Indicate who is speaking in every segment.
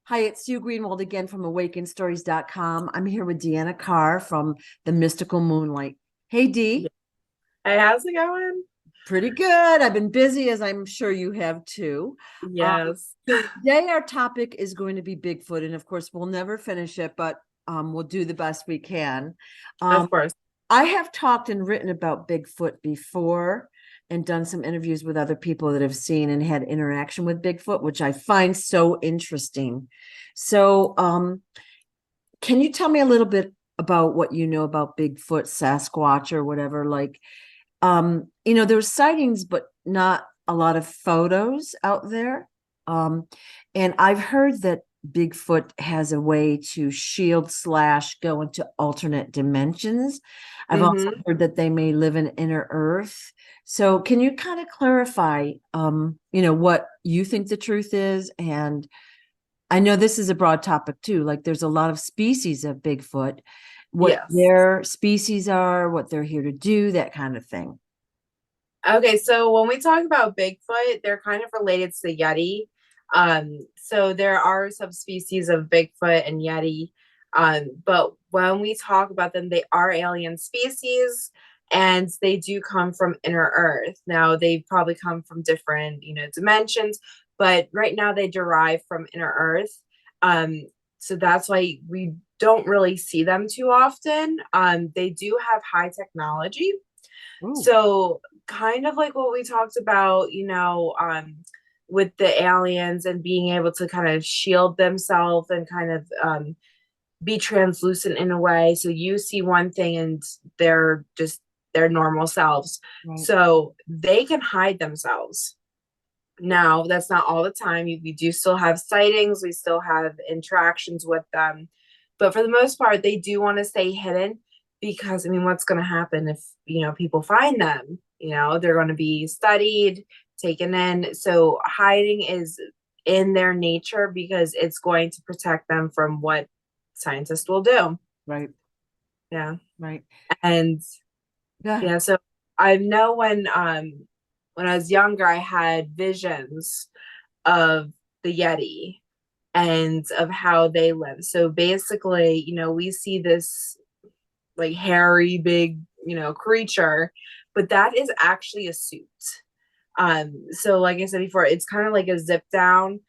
Speaker 1: Hi, it's Sue Greenwald again from awakenstories.com. I'm here with Deanna Carr from the Mystical Moonlight. Hey,
Speaker 2: Yeah.
Speaker 1: Dee.
Speaker 2: Hey, how's it going?
Speaker 1: Pretty good. I've been busy, as I'm sure you have too. Um,
Speaker 2: Yes,
Speaker 1: Today, our topic is going to be Bigfoot. And of course, we'll never finish it, but we'll do the best we can. Um,
Speaker 2: of course.
Speaker 1: I have talked and written about Bigfoot before and done some interviews with other people that have seen and had interaction with Bigfoot, which I find so interesting. So, can you tell me a little bit about what you know about Bigfoot, Sasquatch, or whatever? There's sightings, but not a lot of photos out there. Um, and I've heard that Bigfoot has a way to shield slash go into alternate dimensions. I've also
Speaker 2: hmm
Speaker 1: heard that they may live in inner earth. So can you kind of clarify, what you think the truth is? And I know this is a broad topic too. Like there's a lot of species of Bigfoot, what
Speaker 2: Yes.
Speaker 1: their species are, what they're here to do, that kind of thing.
Speaker 2: Okay, so when we talk about Bigfoot, they're kind of related to the Yeti. So there are subspecies of Bigfoot and Yeti. But when we talk about them, they are alien species and they do come from inner Earth. Now they probably come from different, dimensions, but right now they derive from inner Earth. So that's why we don't really see them too often. They do have high technology.
Speaker 1: Oh,
Speaker 2: So kind of like what we talked about, with the aliens and being able to kind of shield themselves and kind of be translucent in a way. So you see one thing and they're just their normal selves.
Speaker 1: right.
Speaker 2: So they can hide themselves. Now, that's not all the time. We do still have sightings, we still have interactions with them. But for the most part, they do want to stay hidden because, I mean, what's going to happen if, people find them? They're going to be studied, taken in. So hiding is in their nature because it's going to protect them from what scientists will do.
Speaker 1: Right,
Speaker 2: Yeah.
Speaker 1: right.
Speaker 2: And
Speaker 1: Yeah.
Speaker 2: yeah, so I know when I was younger, I had visions of the Yeti and of how they live. So basically, we see this like hairy, big, creature, but that is actually a suit. So like I said before, it's kind of like a zip down.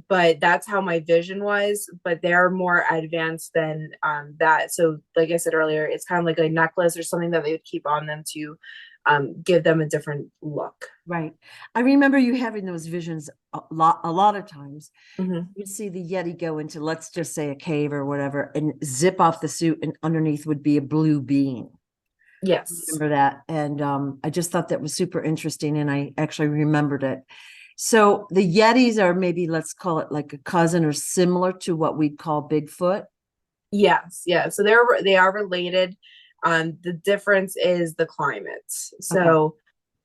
Speaker 2: But that's how my vision was, but they're more advanced than that. So like I said earlier, it's kind of like a necklace or something that they would keep on them to give them a different look.
Speaker 1: Right. I remember you having those visions a lot of times.
Speaker 2: hmm
Speaker 1: You'd see the Yeti go into, let's just say, a cave or whatever, and zip off the suit, and underneath would be a blue being.
Speaker 2: Yes.
Speaker 1: Remember that? And I just thought that was super interesting, and I actually remembered it. So the Yetis are maybe, let's call it like a cousin or similar to what we'd call Bigfoot.
Speaker 2: Yes, yeah. So they are related. The difference is the climate.
Speaker 1: Okay.
Speaker 2: So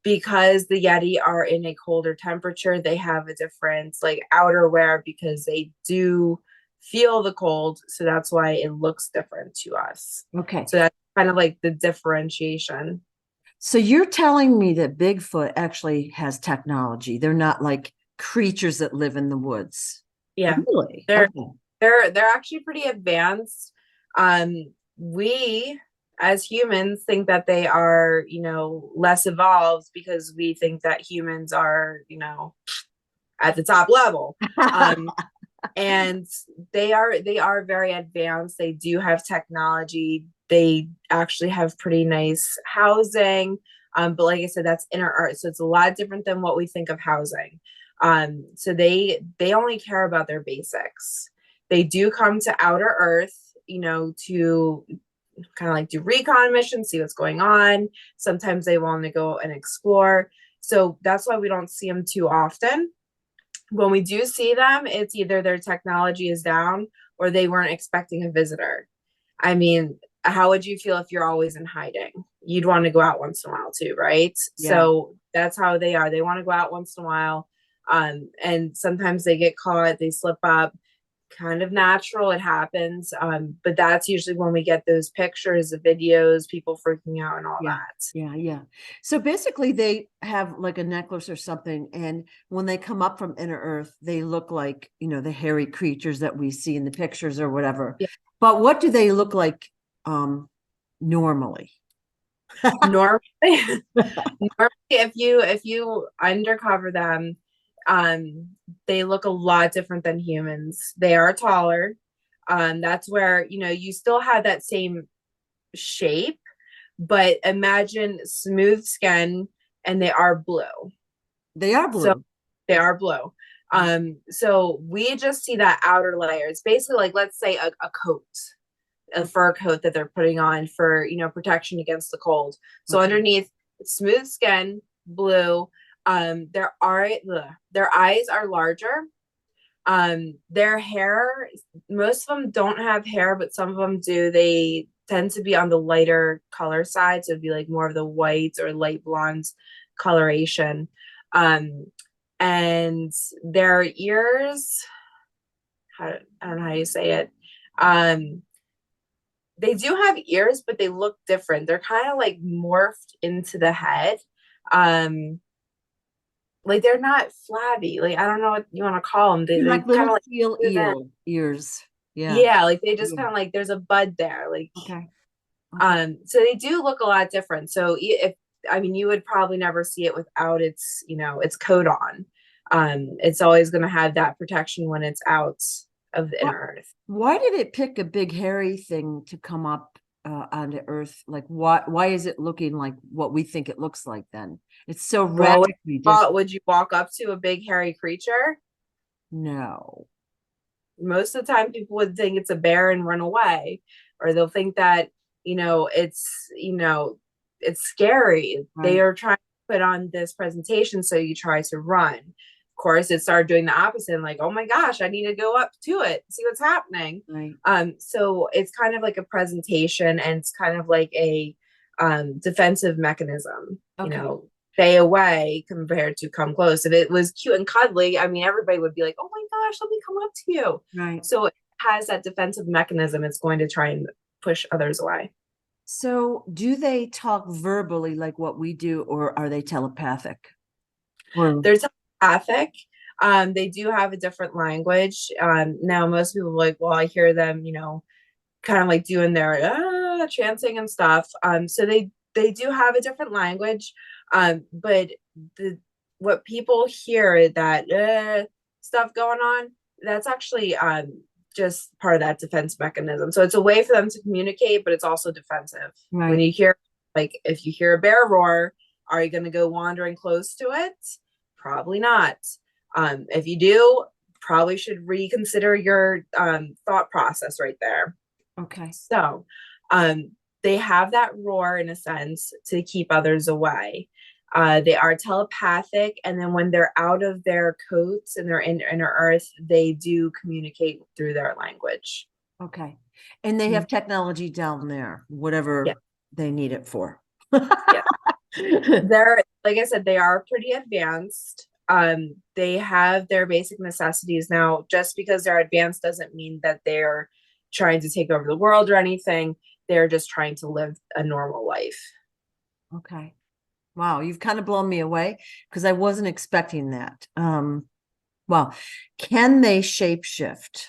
Speaker 2: because the Yeti are in a colder temperature, they have a different like outerwear because they do feel the cold. So that's why it looks different to us.
Speaker 1: Okay.
Speaker 2: So that's kind of like the differentiation.
Speaker 1: So you're telling me that Bigfoot actually has technology. They're not like creatures that live in the woods.
Speaker 2: Yeah.
Speaker 1: Really?
Speaker 2: They're
Speaker 1: Okay.
Speaker 2: they're actually pretty advanced. We as humans think that they are, less evolved because we think that humans are, at the top level. Um, and they are very advanced. They do have technology. They actually have pretty nice housing. But like I said, that's inner earth, so it's a lot different than what we think of housing. So they only care about their basics. They do come to outer earth, to kind of like do recon missions, see what's going on. Sometimes they want to go and explore. So that's why we don't see them too often. When we do see them, it's either their technology is down or they weren't expecting a visitor. I mean, how would you feel if you're always in hiding? You'd want to go out once in a while too, right?
Speaker 1: Yeah.
Speaker 2: So that's how they are. They want to go out once in a while. And sometimes they get caught, they slip up. kind of natural. It happens. But that's usually when we get those pictures, the videos, people freaking out and all
Speaker 1: Yeah.
Speaker 2: that.
Speaker 1: Yeah. So basically they have like a necklace or something, and when they come up from inner earth, they look like, the hairy creatures that we see in the pictures or whatever.
Speaker 2: Yeah.
Speaker 1: But what do they look like normally?
Speaker 2: Normally, normally if you undercover them, they look a lot different than humans. They are taller. That's where, you still have that same shape, but imagine smooth skin, and they are blue.
Speaker 1: They are
Speaker 2: So
Speaker 1: blue.
Speaker 2: they are blue. So we just see that outer layer. It's basically like, let's say a coat, a fur coat that they're putting on for, protection against the cold. So
Speaker 1: Okay.
Speaker 2: underneath, smooth skin, blue. Their eyes are larger. Their hair, most of them don't have hair, but some of them do. They tend to be on the lighter color side, so it'd be like more of the white or light blonde coloration. And their ears, I don't know how you say it. They do have ears, but they look different. They're kind of like morphed into the head. Like they're not flabby. Like I don't know what you want to call them. They
Speaker 1: Like
Speaker 2: kind
Speaker 1: little
Speaker 2: of like
Speaker 1: teal ears. Yeah.
Speaker 2: yeah, like they just
Speaker 1: Yeah.
Speaker 2: kind of like there's a bud there. Like
Speaker 1: Okay. Okay.
Speaker 2: so they do look a lot different. So if I mean you would probably never see it without its coat on. It's always going to have that protection when it's out of the
Speaker 1: What,
Speaker 2: inner earth.
Speaker 1: why did it pick a big hairy thing to come up onto Earth? Like, why is it looking like what we think it looks like then? It's so
Speaker 2: Well,
Speaker 1: radically different.
Speaker 2: would you walk up to a big hairy creature?
Speaker 1: No.
Speaker 2: Most of the time people would think it's a bear and run away, or they'll think that it's scary. They
Speaker 1: Right.
Speaker 2: are trying to put on this presentation, so you try to run. Of course it started doing the opposite, like, oh my gosh, I need to go up to it, see what's happening.
Speaker 1: Right.
Speaker 2: So it's kind of like a presentation, and it's kind of like a defensive mechanism.
Speaker 1: Okay.
Speaker 2: Stay away compared to come close. If it was cute and cuddly, I mean, everybody would be like, oh my gosh, let me come up to you.
Speaker 1: Right.
Speaker 2: So it has that defensive mechanism. It's going to try and push others away.
Speaker 1: So, do they talk verbally like what we do, or are they telepathic? Or
Speaker 2: They're telepathic. They do have a different language. Now, most people are like, well, I hear them, kind of like doing their chanting and stuff. So they do have a different language. But what people hear, that stuff going on, that's actually just part of that defense mechanism. So it's a way for them to communicate, but it's also defensive. When
Speaker 1: right.
Speaker 2: you hear, like, if you hear a bear roar, are you going to go wandering close to it? Probably not. If you do, probably should reconsider your thought process right there.
Speaker 1: Okay.
Speaker 2: So they have that roar in a sense to keep others away. They are telepathic, and then when they're out of their coats and they're in inner earth, they do communicate through their language.
Speaker 1: Okay. And they have technology down there,
Speaker 2: Yeah,
Speaker 1: whatever they need it for.
Speaker 2: yeah. They're, like I said, they are pretty advanced. They have their basic necessities. Now, just because they're advanced doesn't mean that they're trying to take over the world or anything. They're just trying to live a normal life.
Speaker 1: Okay. Wow, you've kind of blown me away because I wasn't expecting that. Well, can they shapeshift?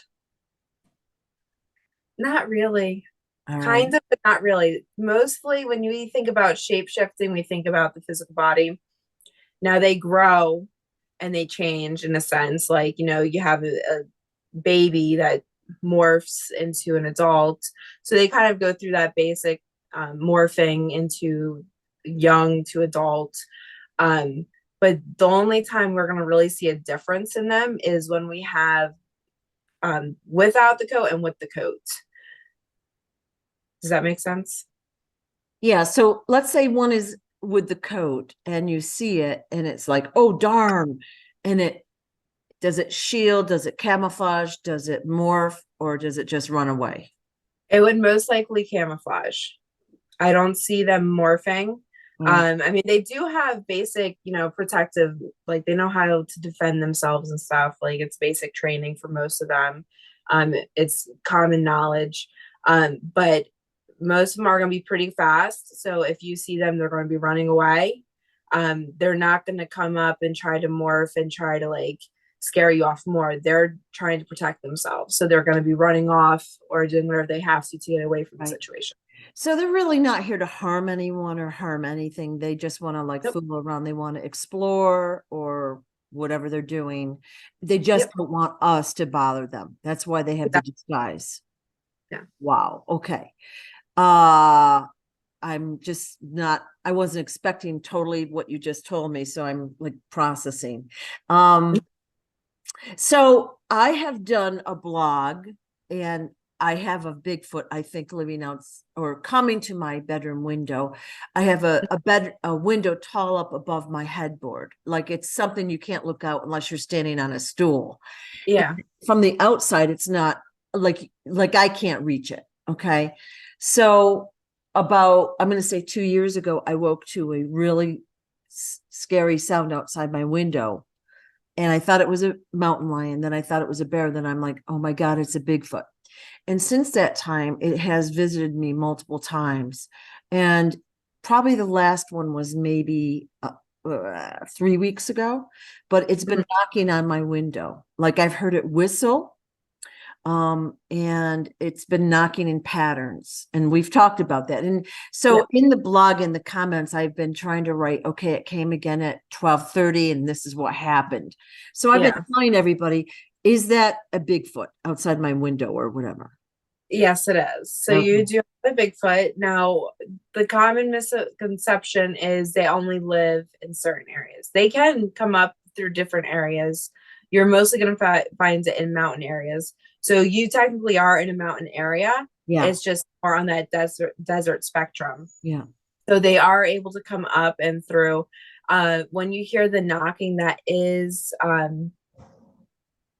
Speaker 2: Not really.
Speaker 1: All right.
Speaker 2: Kind of, but not really. Mostly when we think about shape shifting, we think about the physical body. Now they grow and they change in a sense. Like, you have a baby that morphs into an adult. So they kind of go through that basic morphing into young to adult. But the only time we're going to really see a difference in them is when we have without the coat and with the coat. Does that make sense?
Speaker 1: Yeah. So let's say one is with the coat and you see it and it's like, oh, darn. And does it shield? Does it camouflage? Does it morph? Or does it just run away?
Speaker 2: It would most likely camouflage. I don't see them morphing.
Speaker 1: Right.
Speaker 2: I mean, they do have basic, protective, like they know how to defend themselves and stuff. Like it's basic training for most of them. It's common knowledge. But most of them are going to be pretty fast. So if you see them, they're going to be running away. They're not going to come up and try to morph and try to like scare you off more. They're trying to protect themselves. So they're going to be running off or doing whatever they have to get away from the situation.
Speaker 1: So they're really not here to harm anyone or harm anything. They just want to like
Speaker 2: Nope.
Speaker 1: fool around. They want to explore or whatever they're doing. They just don't want us to bother them. That's why they have the disguise.
Speaker 2: Yeah.
Speaker 1: Wow. Okay. I'm just not, I wasn't expecting totally what you just told me. So I'm like processing. So I have done a blog and I have a Bigfoot, I think, living out or coming to my bedroom window. I have a window tall up above my headboard. Like it's something you can't look out unless you're standing on a stool.
Speaker 2: Yeah.
Speaker 1: And from the outside, it's not like I can't reach it. Okay. So about, I'm going to say 2 years ago, I woke to a really scary sound outside my window. And I thought it was a mountain lion. Then I thought it was a bear. Then I'm like, oh my God, it's a Bigfoot. And since that time, it has visited me multiple times. And probably the last one was maybe 3 weeks ago, but it's been knocking on my window. Like I've heard it whistle. And it's been knocking in patterns, and we've talked about that. And so in the blog, in the comments, I've been trying to write, okay, it came again at 12:30 and this is what happened. So I've been telling everybody, is that a Bigfoot outside my window or whatever?
Speaker 2: Yes, it is. So you do have a Bigfoot. Now, the common misconception is they only live in certain areas. They can come up through different areas. You're mostly going to find it in mountain areas. So you technically are in a mountain area.
Speaker 1: Yeah.
Speaker 2: It's just more on that desert spectrum.
Speaker 1: Yeah.
Speaker 2: So they are able to come up and through. When you hear the knocking, that is, oh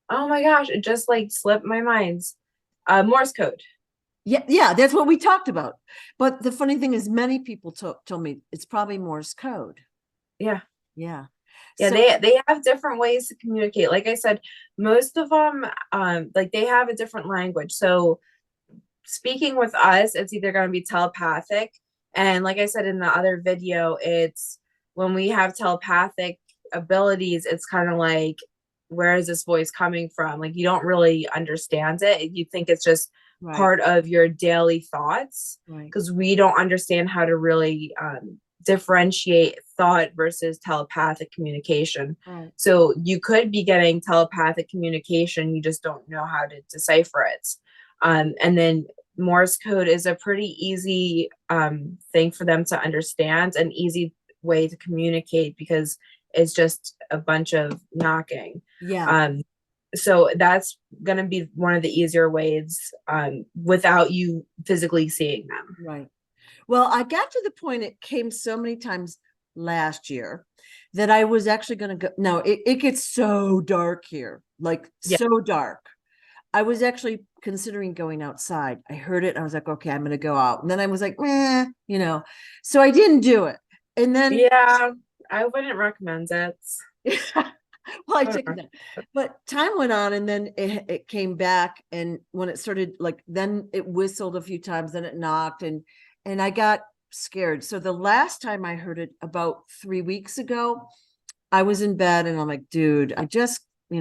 Speaker 2: my gosh, it just like slipped my mind. Morse code.
Speaker 1: Yeah, that's what we talked about. But the funny thing is, many people told me it's probably Morse code.
Speaker 2: Yeah.
Speaker 1: Yeah.
Speaker 2: Yeah, so, they have different ways to communicate. Like I said, most of them, like they have a different language. So speaking with us, it's either going to be telepathic. And like I said in the other video, it's when we have telepathic abilities, it's kind of like, where is this voice coming from? Like you don't really understand it. You think it's just part of your daily thoughts, because we don't understand how to really differentiate thought versus telepathic communication. So you could be getting telepathic communication, you just don't know how to decipher it. And then Morse code is a pretty easy thing for them to understand, an easy way to communicate, because it's just a bunch of knocking. So that's going to be one of the easier ways without you physically seeing them.
Speaker 1: Well, I got to the point, it came so many times last year that I was actually going to go. Now it gets so dark here, like so dark. I was actually considering going outside. I heard it. I was like, okay, I'm going to go out. And then I was like, so I didn't do it. And then,
Speaker 2: I wouldn't recommend it.
Speaker 1: Well, I took that, but time went on, and then it came back. And when it started, like, then it whistled a few times, then it knocked, and I got scared. So the last time I heard it, about 3 weeks ago, I was in bed and I'm like, dude, I just, I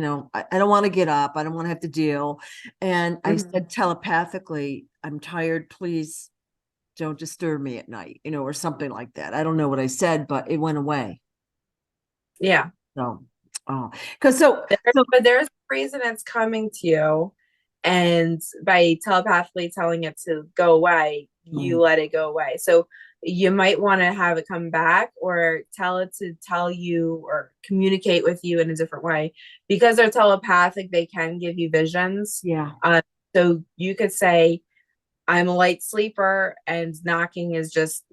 Speaker 1: don't want to get up. I don't want to have to deal. And I said telepathically, I'm tired. Please don't disturb me at night, or something like that. I don't know what I said, but it went away.
Speaker 2: Yeah.
Speaker 1: So,
Speaker 2: but there's a reason it's coming to you, and by telepathically telling it to go away, you let it go away. So you might want to have it come back, or tell it to tell you or communicate with you in a different way, because they're telepathic. They can give you visions. So you could say, I'm a light sleeper and knocking is just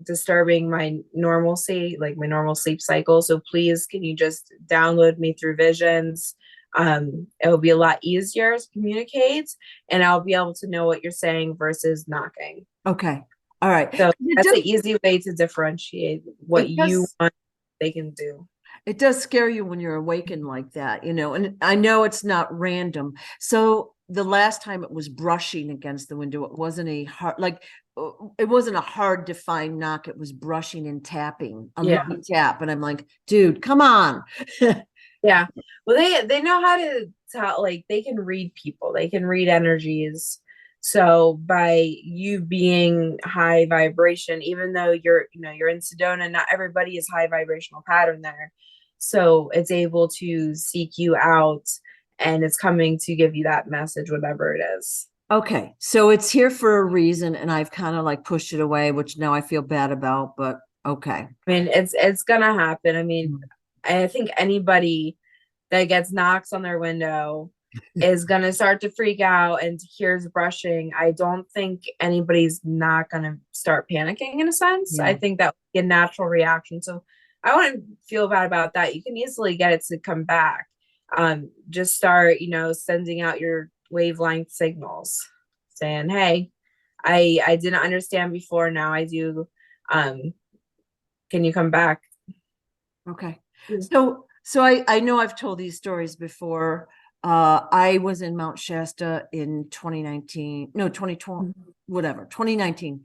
Speaker 2: disturbing my normalcy, like my normal sleep cycle. So please, can you just download me through visions? It will be a lot easier to communicate, and I'll be able to know what you're saying versus knocking.
Speaker 1: Okay. All right.
Speaker 2: So that's an easy way to differentiate what you want they can do.
Speaker 1: It does scare you when you're awakened like that, and I know it's not random. So the last time it was brushing against the window, it wasn't a hard, like, it wasn't a hard defined knock. It was brushing and tapping, a
Speaker 2: Yeah.
Speaker 1: little tap. And I'm like, dude, come on.
Speaker 2: Yeah. Well, they know how to tell, like they can read people. They can read energies. So by you being high vibration, even though you're in Sedona, not everybody is high vibrational pattern there. So it's able to seek you out and it's coming to give you that message, whatever it is.
Speaker 1: Okay. So it's here for a reason. And I've kind of like pushed it away, which now I feel bad about, but okay.
Speaker 2: I mean, it's gonna happen. I mean, I think anybody that gets knocks on their window is gonna start to freak out and hears brushing. I don't think anybody's not gonna start panicking in a sense. I
Speaker 1: Yeah.
Speaker 2: think that would be a natural reaction. So I wouldn't feel bad about that. You can easily get it to come back. Just start, sending out your wavelength signals saying, hey, I didn't understand before, now I do. Can you come back?
Speaker 1: Okay.
Speaker 2: Yeah.
Speaker 1: So I know I've told these stories before. I was in Mount Shasta in 2019, no, 2020, whatever, 2019.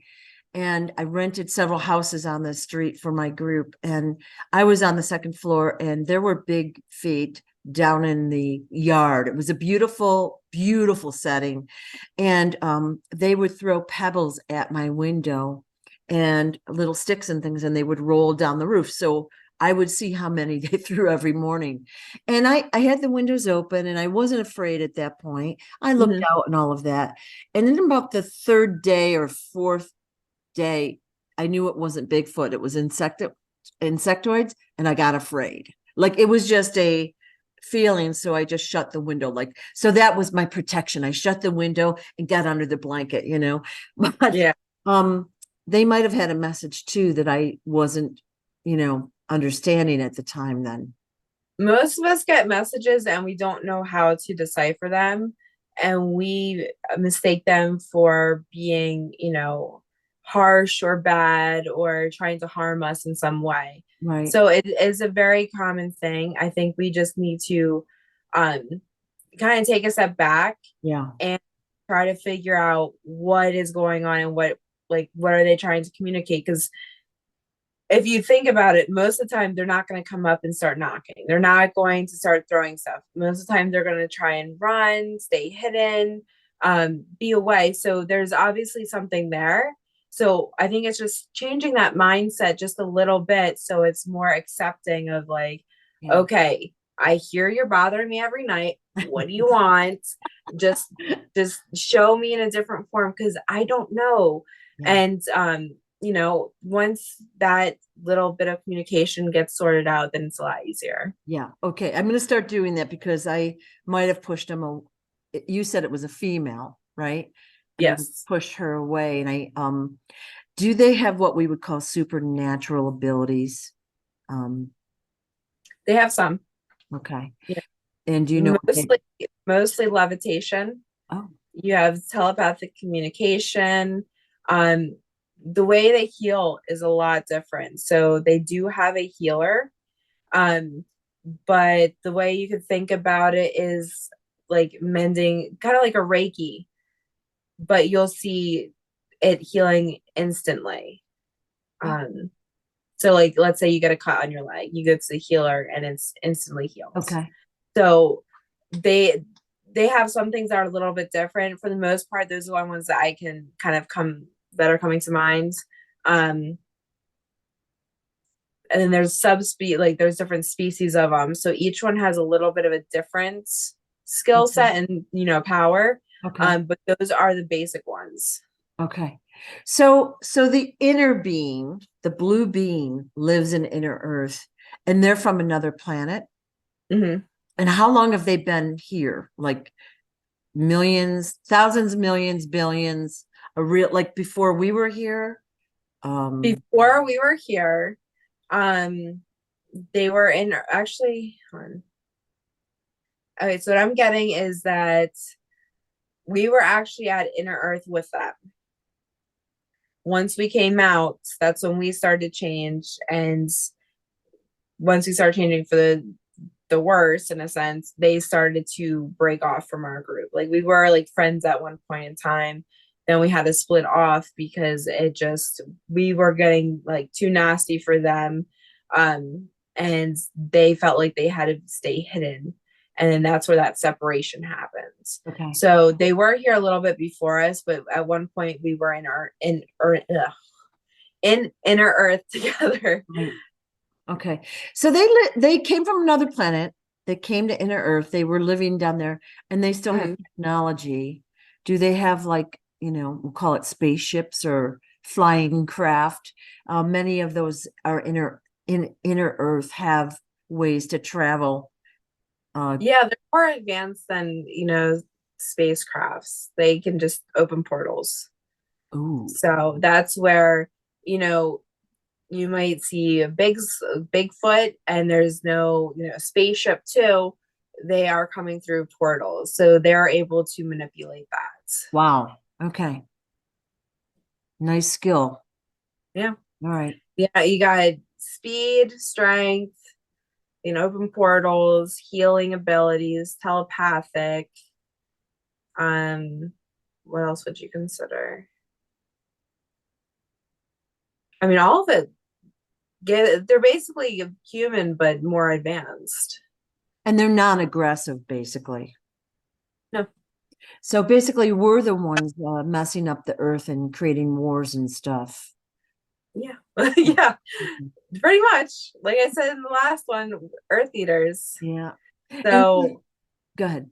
Speaker 1: And I rented several houses on the street for my group. And I was on the second floor and there were big feet down in the yard. It was a beautiful, beautiful setting. And they would throw pebbles at my window and little sticks and things, and they would roll down the roof. So I would see how many they threw every morning. And I had the windows open and I wasn't afraid at that point. I looked
Speaker 2: Mhm.
Speaker 1: out and all of that. And then about the third day or fourth day, I knew it wasn't Bigfoot. It was insectoids, and I got afraid. Like it was just a feeling. So I just shut the window. Like, so that was my protection. I shut the window and got under the blanket, But
Speaker 2: Yeah.
Speaker 1: um they might have had a message too that I wasn't, understanding at the time then.
Speaker 2: Most of us get messages and we don't know how to decipher them. And we mistake them for being, harsh or bad or trying to harm us in some way.
Speaker 1: Right.
Speaker 2: So it is a very common thing. I think we just need to um, kind of take a step back
Speaker 1: Yeah.
Speaker 2: and try to figure out what is going on and what are they trying to communicate? Because if you think about it, most of the time they're not going to come up and start knocking. They're not going to start throwing stuff. Most of the time they're going to try and run, stay hidden, be away. So there's obviously something there. So I think it's just changing that mindset just a little bit so it's more accepting of like,
Speaker 1: Yeah.
Speaker 2: okay, I hear you're bothering me every night. What do you want? Just just show me in a different form because I don't know.
Speaker 1: Yeah.
Speaker 2: And once that little bit of communication gets sorted out, then it's a lot easier.
Speaker 1: Yeah. Okay. I'm going to start doing that because I might have pushed them. You said it was a female, right? And I
Speaker 2: Yes,
Speaker 1: pushed her away. And do they have what we would call supernatural abilities? Um,
Speaker 2: they have some.
Speaker 1: okay.
Speaker 2: Yeah,
Speaker 1: And do you know what
Speaker 2: mostly levitation.
Speaker 1: oh,
Speaker 2: You have telepathic communication. Um, the way they heal is a lot different. So they do have a healer. Um, but the way you could think about it is like mending, kind of like a Reiki, but you'll see it healing instantly. Um, so like let's say you get a cut on your leg, you go to the healer and it's instantly healed.
Speaker 1: okay.
Speaker 2: So they have some things that are a little bit different. For the most part, those are the ones that I can kind of that are coming to mind. And then there's there's different species of them. So each one has a little bit of a different skill
Speaker 1: Okay.
Speaker 2: set and power.
Speaker 1: Okay.
Speaker 2: But those are the basic ones.
Speaker 1: Okay. So the inner being, the blue being, lives in inner Earth, and they're from another planet.
Speaker 2: Mm-hmm.
Speaker 1: And how long have they been here? Like millions, thousands, millions, billions, like before we were here?
Speaker 2: Before we were here, um, they were in actually. Okay, so what I'm getting is that we were actually at inner Earth with them. Once we came out, that's when we started to change, and once we started changing for the worse, in a sense, they started to break off from our group. Like, we were like friends at one point in time. Then we had to split off because we were getting like too nasty for them. And they felt like they had to stay hidden. And then that's where that separation happens.
Speaker 1: Okay.
Speaker 2: So they were here a little bit before us, but at one point we were in inner earth together.
Speaker 1: Right. Okay. So they came from another planet. They came to inner earth. They were living down there, and they still have technology. Do they have, like, we'll call it spaceships or flying craft? Many of those are inner earth, have ways to travel.
Speaker 2: Yeah, they're more advanced than, spacecrafts. They can just open portals.
Speaker 1: Ooh.
Speaker 2: So that's where, you might see a Bigfoot, and there's no, spaceship too. They are coming through portals, so they're able to manipulate that.
Speaker 1: Wow. Okay. Nice skill.
Speaker 2: Yeah.
Speaker 1: All right.
Speaker 2: Yeah, you got speed, strength, open portals, healing abilities, telepathic. What else would you consider? I mean, all of it. They're basically human, but more advanced.
Speaker 1: And they're non-aggressive, basically.
Speaker 2: No.
Speaker 1: So basically, we're the ones messing up the earth and creating wars and stuff.
Speaker 2: Yeah. Yeah. Pretty much. Like I said in the last one, Earth Eaters.
Speaker 1: Yeah.
Speaker 2: So
Speaker 1: go ahead.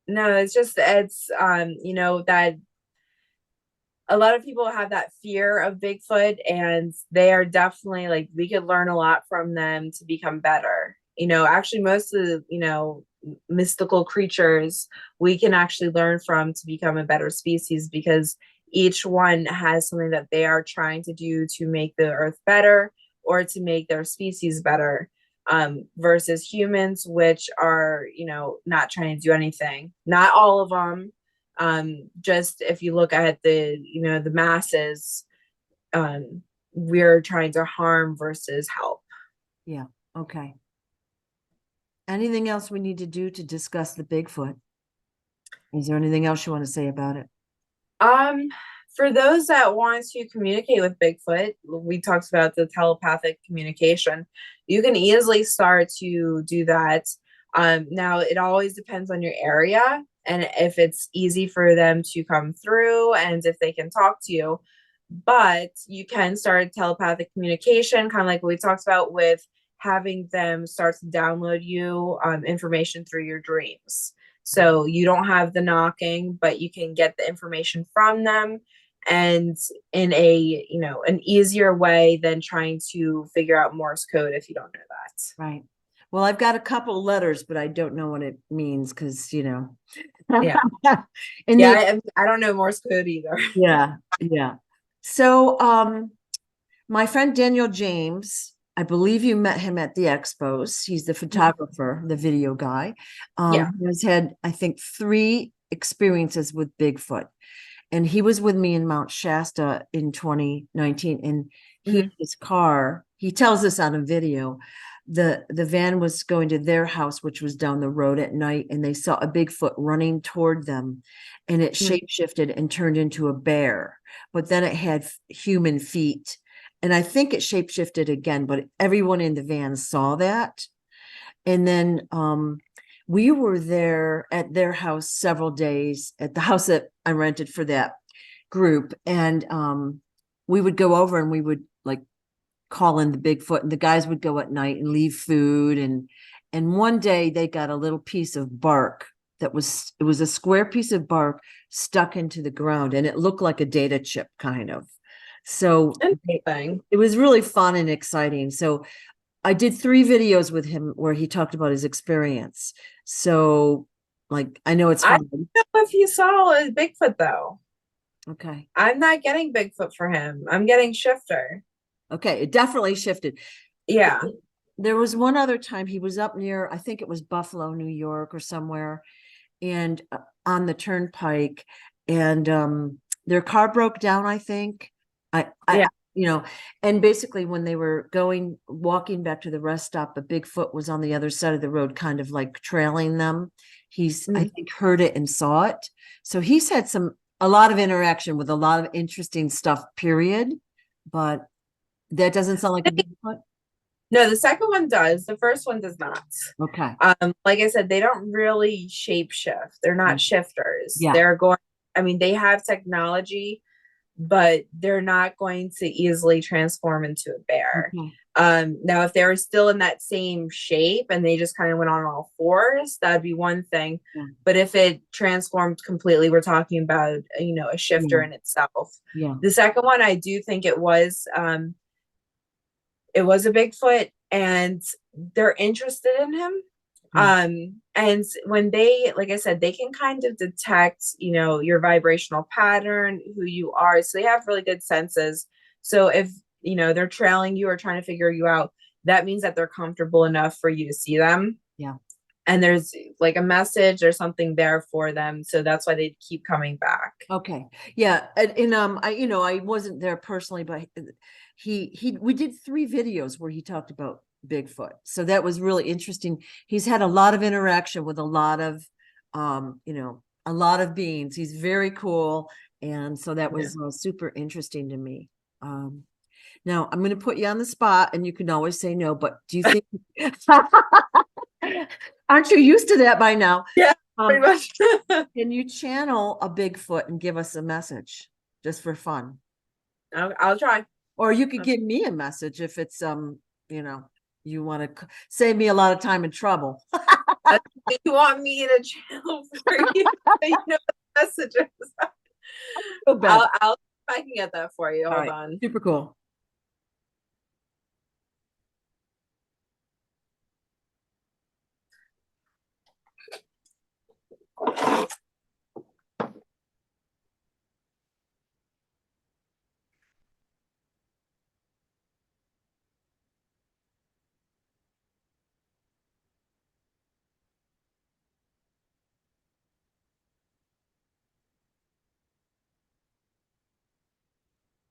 Speaker 2: no, it's that a lot of people have that fear of Bigfoot, and they are definitely, like, we could learn a lot from them to become better. Actually, most of the, mystical creatures we can actually learn from to become a better species, because each one has something that they are trying to do to make the earth better or to make their species better, versus humans, which are, not trying to do anything. Not all of them. Just if you look at the masses, we're trying to harm versus help.
Speaker 1: Yeah. Okay. Anything else we need to do to discuss the Bigfoot? Is there anything else you want to say about it?
Speaker 2: For those that want to communicate with Bigfoot, we talked about the telepathic communication. You can easily start to do that. Now it always depends on your area and if it's easy for them to come through and if they can talk to you. But you can start telepathic communication, kind of like what we talked about with having them start to download you information through your dreams. So you don't have the knocking, but you can get the information from them, and in an easier way than trying to figure out Morse code if you don't know that.
Speaker 1: Right. Well, I've got a couple letters, but I don't know what it means because,
Speaker 2: Yeah.
Speaker 1: and
Speaker 2: I don't know Morse code either.
Speaker 1: Yeah. Yeah. So, my friend Daniel James, I believe you met him at the expos. He's the photographer, the video guy.
Speaker 2: Yeah.
Speaker 1: He has had, I think, 3 experiences with Bigfoot. And he was with me in Mount Shasta in 2019. And his car, he tells us on a video, the van was going to their house, which was down the road at night, and they saw a Bigfoot running toward them, and it shapeshifted and turned into a bear, but then it had human feet. And I think it shapeshifted again, but everyone in the van saw that. And then we were there at their house several days, at the house that I rented for that group. And we would go over and we would, like, call in the Bigfoot, and the guys would go at night and leave food. And one day they got a little piece of bark it was a square piece of bark stuck into the ground, and it looked like a data chip, kind of. So it was really fun and exciting. So I did 3 videos with him where he talked about his experience. So, like, I know it's fun.
Speaker 2: I don't know if you saw a Bigfoot though.
Speaker 1: Okay.
Speaker 2: I'm not getting Bigfoot for him. I'm getting Shifter.
Speaker 1: Okay, it definitely shifted.
Speaker 2: Yeah.
Speaker 1: There was one other time he was up near, I think it was Buffalo, New York or somewhere, and on the turnpike, and their car broke down, I think. I you know, and basically when they were walking back to the rest stop, a Bigfoot was on the other side of the road, kind of like trailing them. I
Speaker 2: Mhm.
Speaker 1: think, heard it and saw it. So he's had a lot of interaction with a lot of interesting stuff, period. But that doesn't sound like a Bigfoot.
Speaker 2: No, the second one does. The first one does not.
Speaker 1: Okay.
Speaker 2: Like I said, they don't really shape shift. They're not shifters.
Speaker 1: Yeah.
Speaker 2: They're going, I mean, they have technology, but they're not going to easily transform into a bear.
Speaker 1: Okay.
Speaker 2: Now, if they were still in that same shape and they just kind of went on all fours, that'd be one thing.
Speaker 1: Yeah.
Speaker 2: But if it transformed completely, we're talking about, you know, a shifter
Speaker 1: Yeah.
Speaker 2: in itself.
Speaker 1: Yeah.
Speaker 2: The second one, I do think it was a Bigfoot, and they're interested in him.
Speaker 1: Yeah.
Speaker 2: And when they, like I said, they can kind of detect, you know, your vibrational pattern, who you are. So they have really good senses. So if, you know, they're trailing you or trying to figure you out, that means that they're comfortable enough for you to see them.
Speaker 1: Yeah.
Speaker 2: And there's like a message or something there for them. So that's why they keep coming back.
Speaker 1: Okay. Yeah. And I wasn't there personally, but we did 3 videos where he talked about Bigfoot. So that was really interesting. He's had a lot of interaction with a lot of a lot of beings. He's very cool. And so that was super interesting to me. Now I'm going to put you on the spot, and you can always say no, but do you think aren't you used to that by now?
Speaker 2: Yeah,
Speaker 1: Um,
Speaker 2: pretty much.
Speaker 1: Can you channel a Bigfoot and give us a message just for fun?
Speaker 2: I'll try.
Speaker 1: Or you could give me a message if it's you know, you want to save me a lot of time and trouble.
Speaker 2: You want me to channel for you? You know the messages.
Speaker 1: Go back.
Speaker 2: I'll if I can get that for you.
Speaker 1: All
Speaker 2: Hold
Speaker 1: right.
Speaker 2: on.
Speaker 1: Super cool.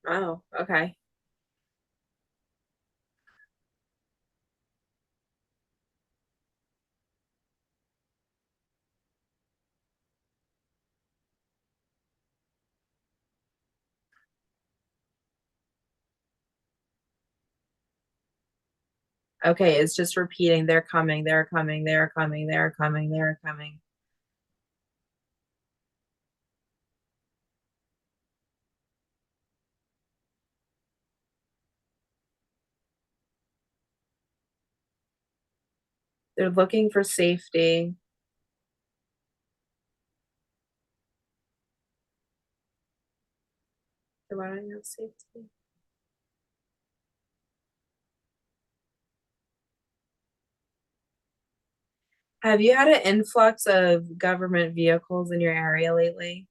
Speaker 2: Oh, okay. Okay, it's just repeating. They're coming, they're coming, they're coming, they're coming, they're coming. They're looking for safety. They're running out of safety. Have you had an influx of government vehicles in your area lately?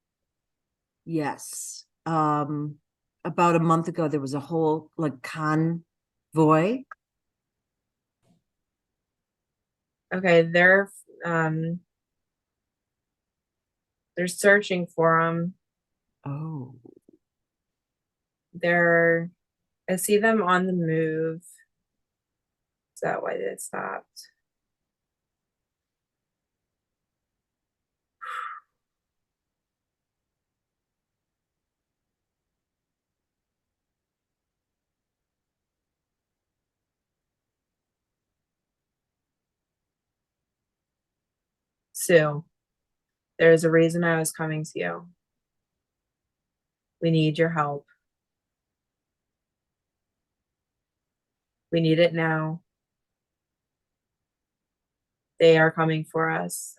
Speaker 1: Yes. About a month ago, there was a whole like convoy.
Speaker 2: Okay, they're searching for them.
Speaker 1: Oh,
Speaker 2: They're I see them on the move. Is that why they stopped? Sue, there's a reason I was coming to you. We need your help. We need it now. They are coming for us.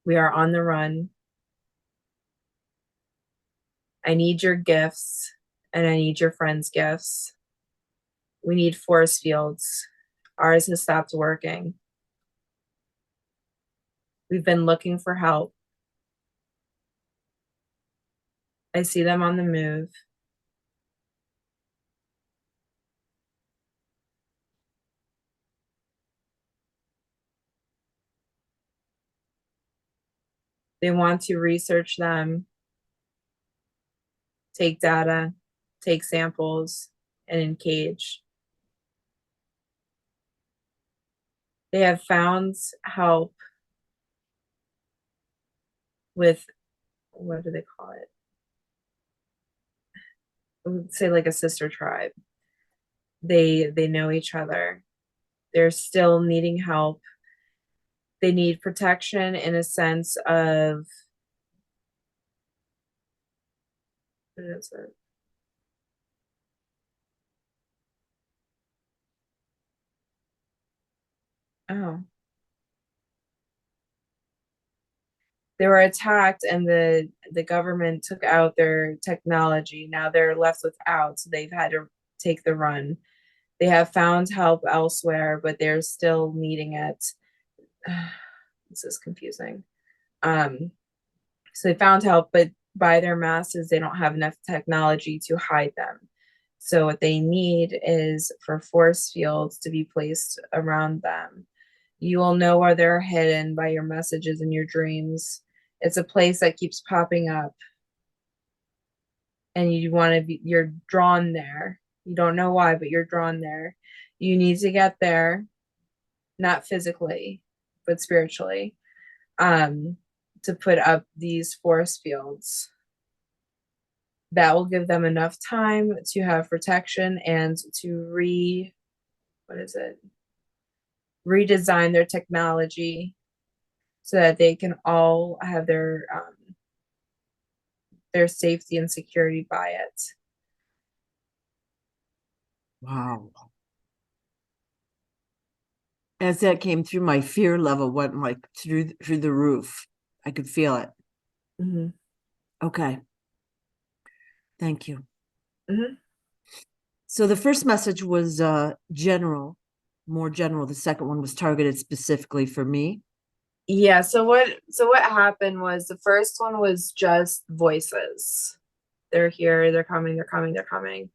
Speaker 2: We are on the run. I need your gifts and I need your friends' gifts. We need force fields. Ours has stopped working. We've been looking for help. I see them on the move. They want to research them, take data, take samples and encage. They have found help with, what do they call it? I would say like a sister tribe. They know each other. They're still needing help. They need protection in a sense of, what is it? Oh, they were attacked and the government took out their technology. Now they're left without, so they've had to take the run. They have found help elsewhere, but they're still needing it. This is confusing. So they found help, but by their masses, they don't have enough technology to hide them. So what they need is for force fields to be placed around them. You will know where they're hidden by your messages and your dreams. It's a place that keeps popping up. And you want to be, you're drawn there. You don't know why, but you're drawn there. You need to get there, not physically, but spiritually, to put up these force fields. That will give them enough time to have protection and to redesign their technology so that they can all have their safety and security by it.
Speaker 1: Wow. As that came through, my fear level went like through the roof. I could feel it.
Speaker 2: Mm-hmm.
Speaker 1: Okay. Thank you.
Speaker 2: Mm-hmm.
Speaker 1: So the first message was general, more general. The second one was targeted specifically for me.
Speaker 2: Yeah, so what happened was the first one was just voices. They're here, they're coming, they're coming, they're coming.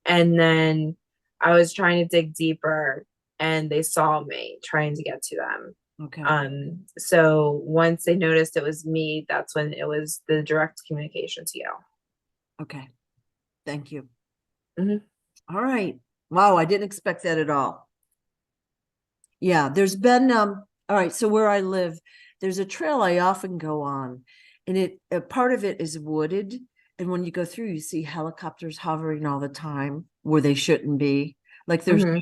Speaker 2: And then I was trying to dig deeper and they saw me trying to get to them.
Speaker 1: Okay.
Speaker 2: So once they noticed it was me, that's when it was the direct communication to you.
Speaker 1: Okay. Thank you.
Speaker 2: Mm-hmm.
Speaker 1: All right. Wow, I didn't expect that at all. Yeah, there's been all right, so where I live, there's a trail I often go on, and a part of it is wooded, and when you go through, you see helicopters hovering all the time where they shouldn't be. Like there's
Speaker 2: Mm-hmm.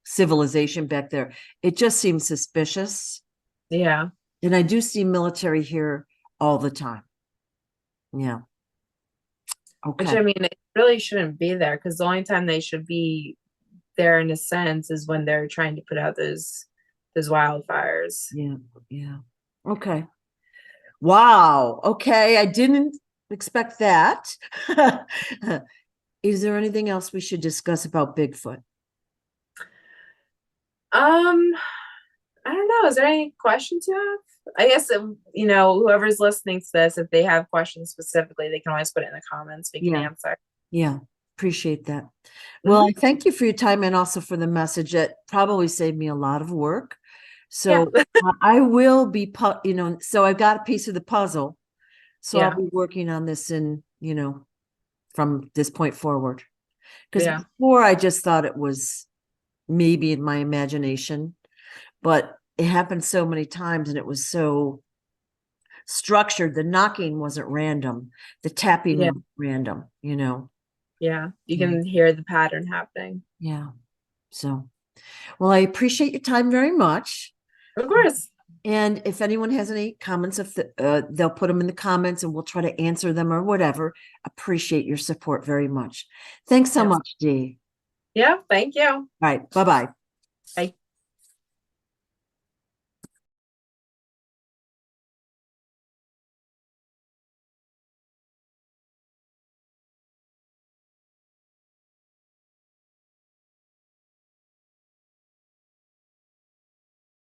Speaker 1: civilization back there. It just seems suspicious.
Speaker 2: Yeah.
Speaker 1: And I do see military here all the time. Yeah.
Speaker 2: Which,
Speaker 1: Okay.
Speaker 2: I mean, it really shouldn't be there because the only time they should be there in a sense is when they're trying to put out those wildfires.
Speaker 1: Yeah. Yeah. Okay. Wow. Okay. I didn't expect that. Is there anything else we should discuss about Bigfoot?
Speaker 2: I don't know. Is there any questions you have? I guess, whoever's listening to this, if they have questions specifically, they can always put it in the comments. We can
Speaker 1: Yeah.
Speaker 2: answer.
Speaker 1: Yeah. Appreciate that. Well, I thank you for your time and also for the message. It probably saved me a lot of work. So
Speaker 2: Yeah.
Speaker 1: I will be, so I've got a piece of the puzzle. So
Speaker 2: Yeah.
Speaker 1: I'll be working on this from this point forward. Because
Speaker 2: Yeah.
Speaker 1: before I just thought it was maybe in my imagination, but it happened so many times and it was so structured. The knocking wasn't random. The tapping
Speaker 2: Yeah.
Speaker 1: was random,
Speaker 2: Yeah. You
Speaker 1: Yeah.
Speaker 2: can hear the pattern happening.
Speaker 1: Yeah. So, well, I appreciate your time very much.
Speaker 2: Of course.
Speaker 1: And if anyone has any comments, if they'll put them in the comments and we'll try to answer them or whatever. Appreciate your support very much. Thanks so
Speaker 2: Yes.
Speaker 1: much, Dee.
Speaker 2: Yeah. Thank you.
Speaker 1: All right. Bye-bye.
Speaker 2: Bye.